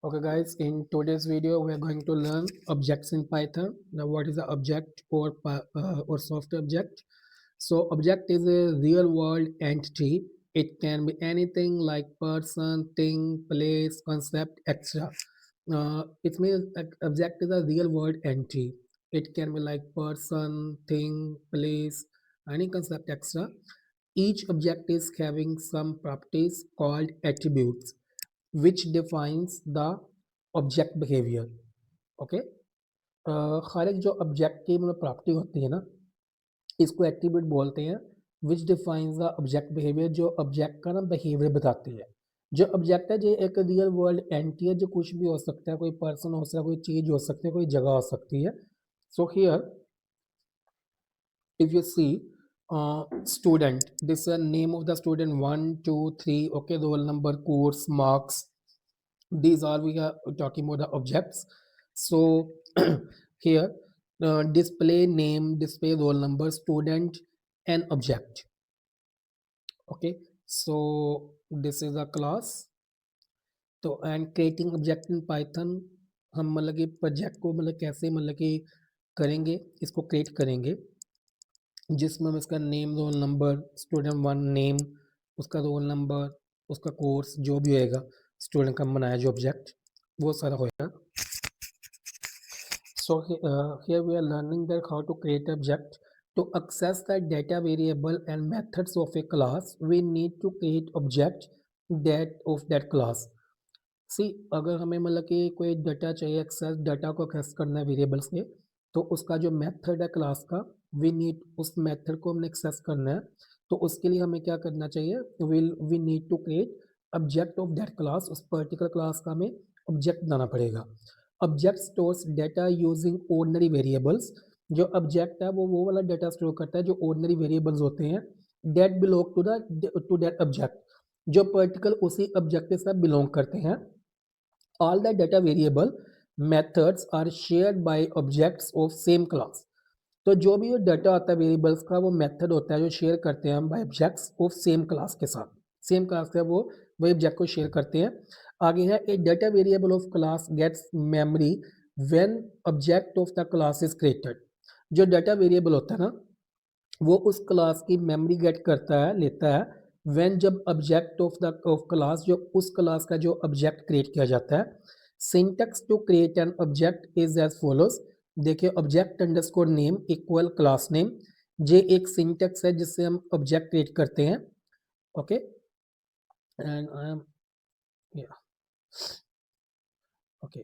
Okay guys, in today's video we are going to learn objects in Python. Now what is the object or soft object? So object is a real world entity. It can be anything like person, thing, place, concept, etc. It means object is a real world entity. It can be like person, thing, place, any concept, etc. Each object is having some properties called attributes which defines the object behavior. Okay, हर एक जो object की मतलब property होती है ना, इसको attribute बोलते हैं which defines the object behaviour, जो ऑब्जेक्ट का ना बिहेवियर बताती है। जो ऑब्जेक्ट है जो एक रियल वर्ल्ड एंटिटी है, जो कुछ भी हो सकता है, कोई पर्सन हो सकता है, कोई चीज हो सकती है, कोई जगह हो सकती है। So here if you see student, this is the name of the student, 1 2 3, okay, the roll number, course, marks, these are we are talking about the objects. So here display name, display roll number, student, and object. Okay, so this is a class. तो and creating object in Python, हम मतलब कि project को मतलब कैसे मतलब कि करेंगे, इसको क्रिएट करेंगे जिसमें हम इसका name, roll number, student one name, उसका रोल नंबर, उसका कोर्स, जो भी होएगा स्टूडेंट का बनाया जो ऑब्जेक्ट, वो सारा होएगा। So here we are learning that how to create object. To access the data variable and methods of a class, we need to create object that of that class. सी अगर हमें मतलब कि कोई डाटा चाहिए, access data को access करना है variables के, तो उसका जो मेथड है क्लास का, वी नीड उस मेथड को हमने एक्सेस करना है। तो उसके लिए हमें क्या करना चाहिए, we need to create object of that class. उस पर्टिकुलर क्लास का हमें ऑब्जेक्ट बनाना पड़ेगा। Object stores data using ordinary variables. जो ऑब्जेक्ट है वो वाला डेटा स्टोर करता है जो ऑर्डिनरी वेरिएबल्स होते हैं that belong to that object, जो पर्टिकुलर उसी ऑब्जेक्ट के साथ बिलोंग करते हैं। All the data variable methods are shared by objects of same class. तो जो भी डाटा आता है वेरिएबल्स का, वो मेथड होता है जो शेयर करते हैं हम by objects of same class के साथ। सेम क्लास का वो वही ऑब्जेक्ट को शेयर करते हैं। आगे है a data variable of class gets memory when object of the class is created. जो डाटा वेरिएबल होता है ना, वो उस क्लास की मेमोरी गेट करता है, लेता है व्हेन, जब ऑब्जेक्ट ऑफ क्लास, जो उस क्लास का जो ऑब्जेक्ट क्रिएट किया जाता है। Syntax to create an object is as follows. देखिए, object underscore name equal class name, ये एक सिंटैक्स है जिससे हम ऑब्जेक्ट क्रिएट करते हैं। Okay, and I am okay,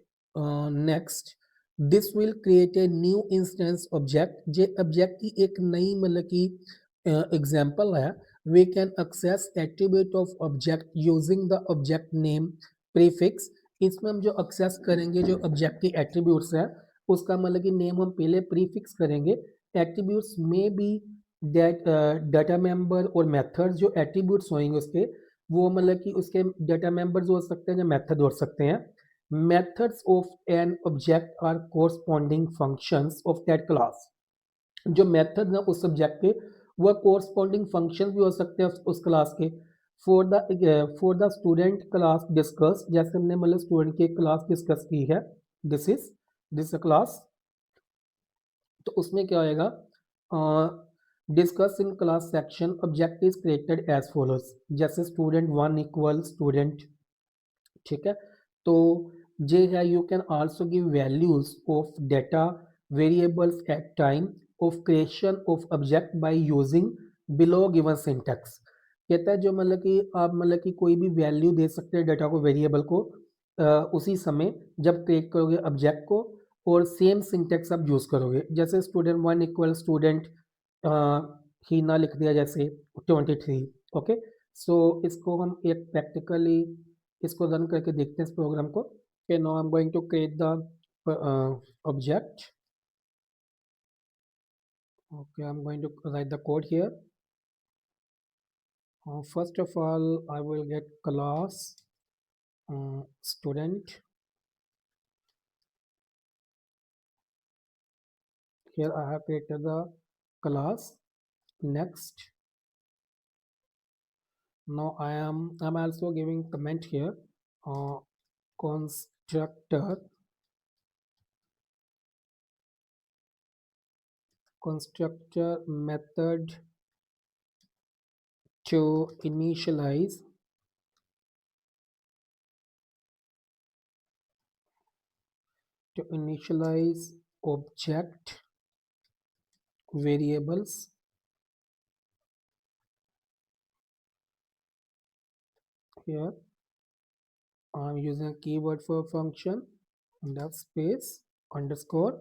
next, this will create a new instance object. जे ऑब्जेक्ट की एक नई मतलब की एग्जांपल है। We can access attribute of object using the object name prefix. इसमें हम जो एक्सेस करेंगे जो ऑब्जेक्ट की एट्रीब्यूट्स है, उसका मतलब कि नेम हम पहले प्रीफिक्स करेंगे। एट्रीब्यूट्स में भी डेट डाटा मेंबर और मेथड्स, जो एट्रीब्यूट्स होंगे उसके, वो मतलब कि उसके डाटा मेंबर्स हो सकते हैं या मेथड हो सकते हैं। methods of an object are corresponding functions of that class। जो मेथड है उस सब्जेक्ट के, वह कोरस्पॉन्डिंग फंक्शन भी हो सकते हैं उस क्लास के। For the student class discuss, जैसे हमने मतलब स्टूडेंट की क्लास डिस्कस की है, दिस क्लास, तो उसमें क्या होएगा, discuss in class section object is created as follows. जैसे स्टूडेंट वन इक्वल स्टूडेंट, ठीक है। तो जे है, you can also give values of data variables at time of creation of object by using below given syntax. कहता है जो मतलब कि आप मतलब कि कोई भी वैल्यू दे सकते हैं डाटा को, वेरिएबल को, उसी समय जब क्रिएट करोगे ऑब्जेक्ट को, और सेम सिंटैक्स आप यूज करोगे। जैसे स्टूडेंट वन इक्वल स्टूडेंट हीना लिख दिया जैसे 23। ओके, सो इसको हम एक प्रैक्टिकली इसको रन करके देखते हैं इस प्रोग्राम को। okay, now I'm going to create the object. Okay, I'm going to write the code here. First of all, I will get class student. Here I have created the class. Next, now I'm also giving comment here, const constructor method to initialize object variables. Here I'm using a keyword for function, def space underscore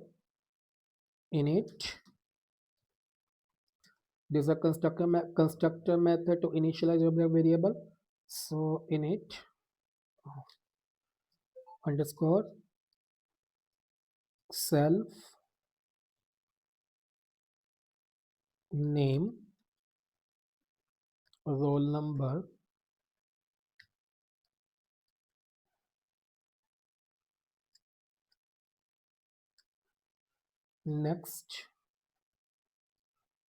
init. This is a constructor method to initialize object variable. So init underscore self name roll number next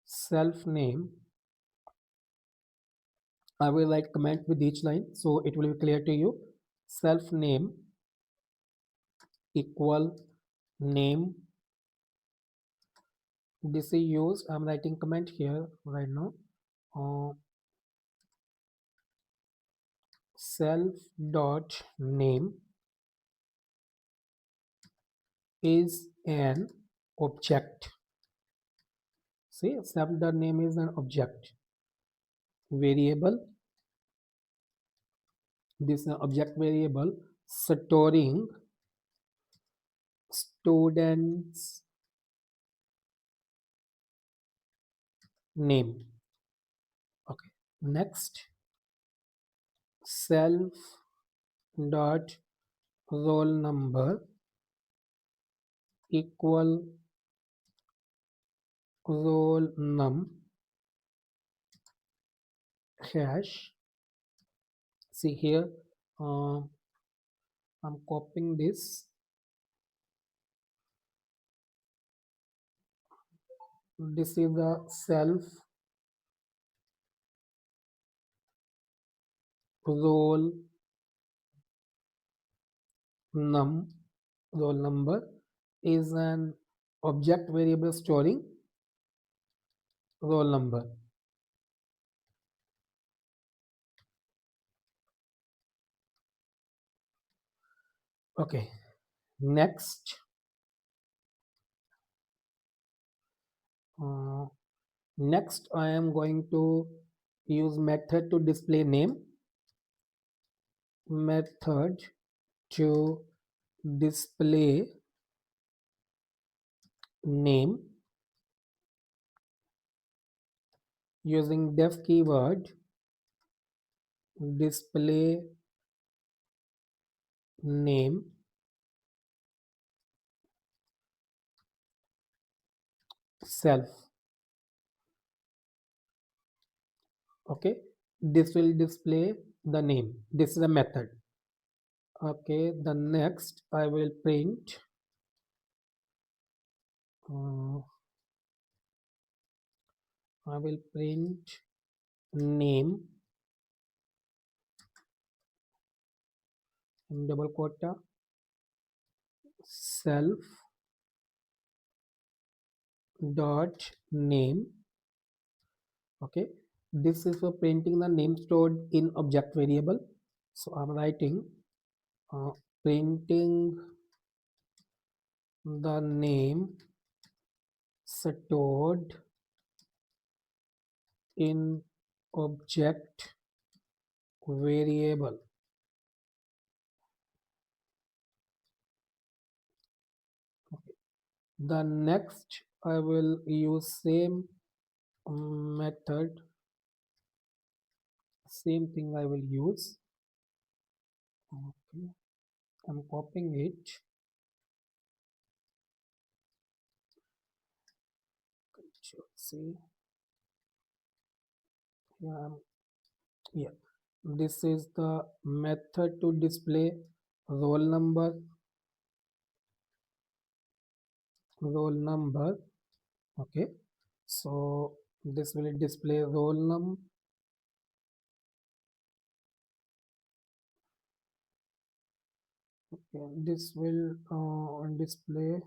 self name. I will write comment with each line so it will be clear to you. Self name equal name. This is used. I'm writing comment here right now. Self dot name is an object. See, self dot name is an object variable. This is an object variable storing student's name. Okay. Next, self dot roll number equal roll num hash. See here, I'm copying this. This is the self roll num roll number is an object variable storing roll number. Okay, next next I am going to use method to display name. Method to display name using def keyword display name self. Okay, this will display the name. This is a method. Okay, the next I will print name in double quota self dot name. Okay, this is for printing the name stored in object variable. So I'm writing printing the name stored in object variable. Okay. The next I will use same method, same thing I will use. Okay, I'm copying it. Control C. Yeah, this is the method to display roll number. Okay, so this will display roll num. Okay, this will display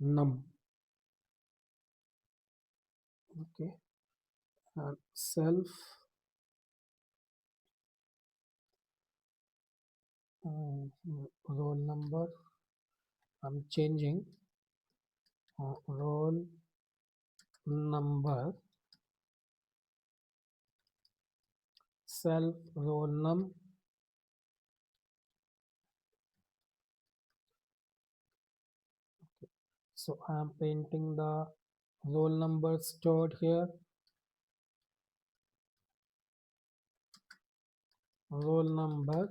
num. Okay, and self roll number. I'm changing roll number, self roll num. So I'm painting the roll number stored here, roll number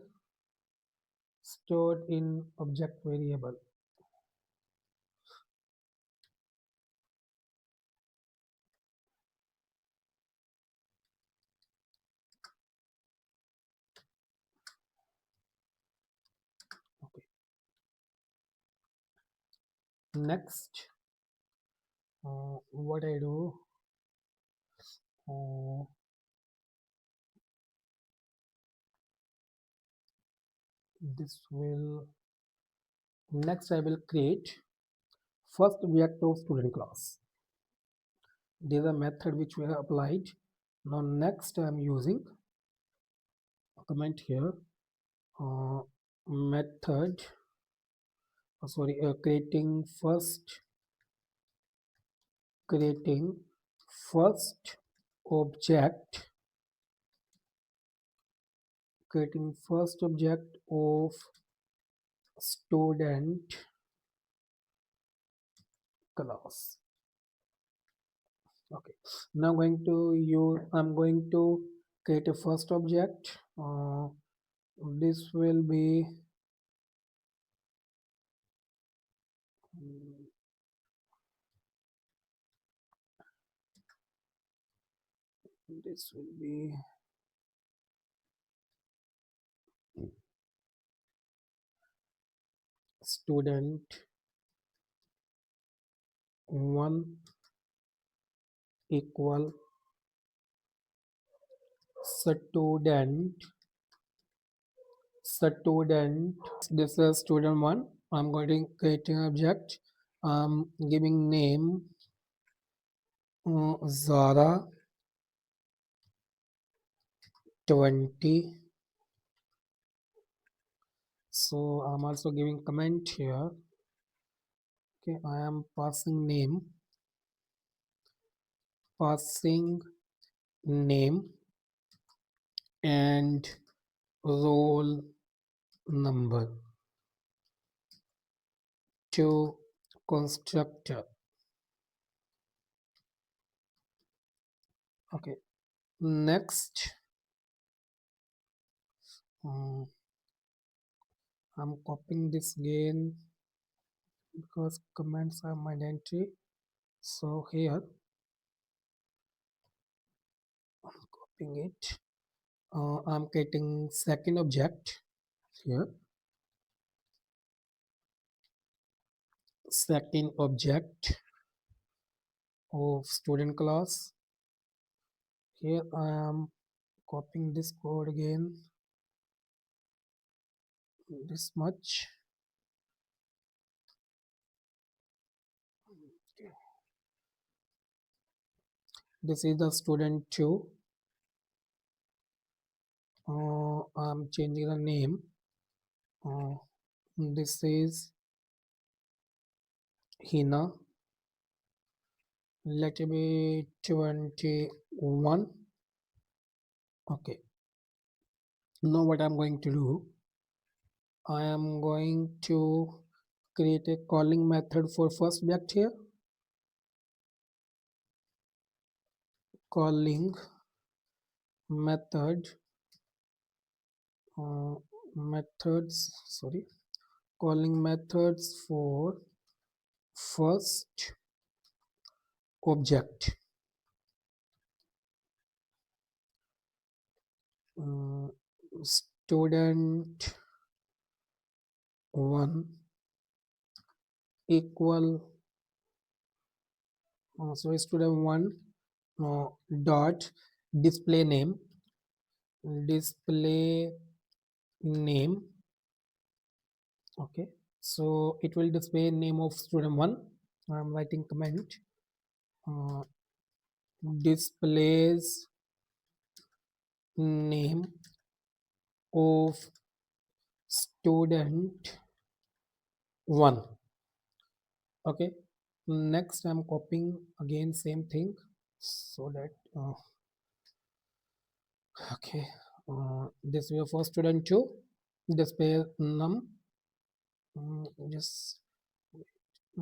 stored in object variable. Okay. Next, what I do, uh, this will, next I will create first object of student class. This is a method which we have applied. Now next I am using a comment here, method, creating first object, creating first object of student class. Okay, now I'm going to create a first object. This will be this will be student 1 equal student. This is student 1. I'm going to create an object. Giving name Zara 20. So I'm also giving comment here. Okay, I am passing name and roll number to constructor. Okay, next, I'm copying this again because comments are mandatory. So here I'm copying it. I'm getting second object here. Second object of student class. Here I am copying this code again, this much. This is the student 2. I'm changing the name. This is Hina. Let it be 21. Okay. Now what I'm going to do, I am going to create a calling method for first object here. Calling method calling methods for first object. Student 1 equal student 1 dot display name display name Okay, so it will display name of student 1. I'm writing comment, uh, displays name of student 1. Okay, next I'm copying again same thing, so that okay, this will for student 2, display num, just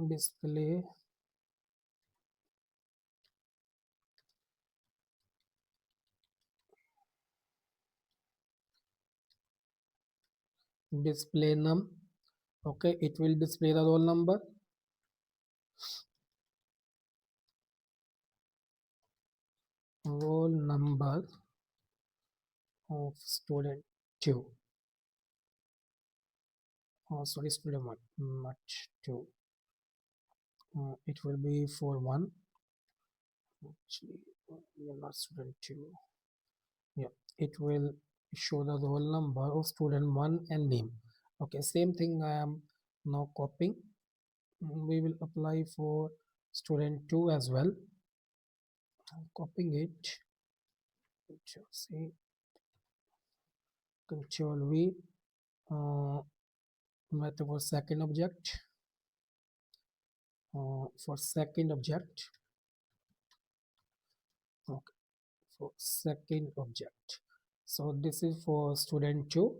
display display num. Okay, it will display the roll number. Roll number of student 2. Oh, sorry, student 1, not 2. It will be for 1. Actually, not student 2. Yeah, it will show the roll number of student 1 and name. Okay, same thing I am now copying. We will apply for student 2 as well. I'm copying it. Control C, Control V. Method for second object. For second object. Okay, for second object. So this is for student 2,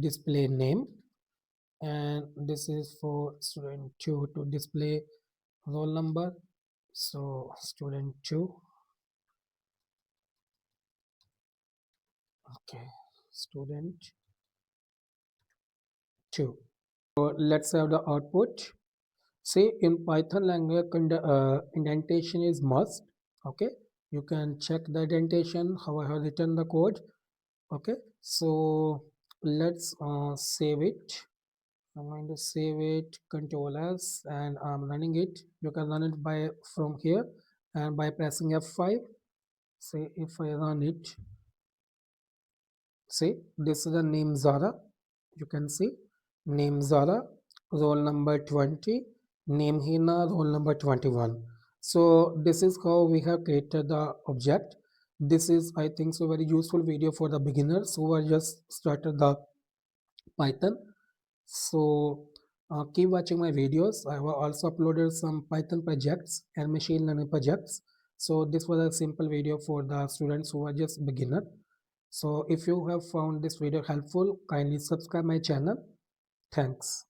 display name, and this is for student 2 to display roll number. So student 2. Okay, student 2. So let's have the output. Say in Python language, indentation is must. Okay, you can check the indentation how I have written the code. Okay, so let's save it. I'm going to save it, Control S, and I'm running it. You can run it by from here and by pressing F5. Say if I run it, see this is the name Zara. You can see name Zara, roll number 20, name Hina, roll number 21. So this is how we have created the object. This is, I think, so very useful video for the beginners who are just started the Python. So keep watching my videos. I have also uploaded some Python projects and machine learning projects. So this was a simple video for the students who are just beginner. So if you have found this video helpful, kindly subscribe my channel. Thanks.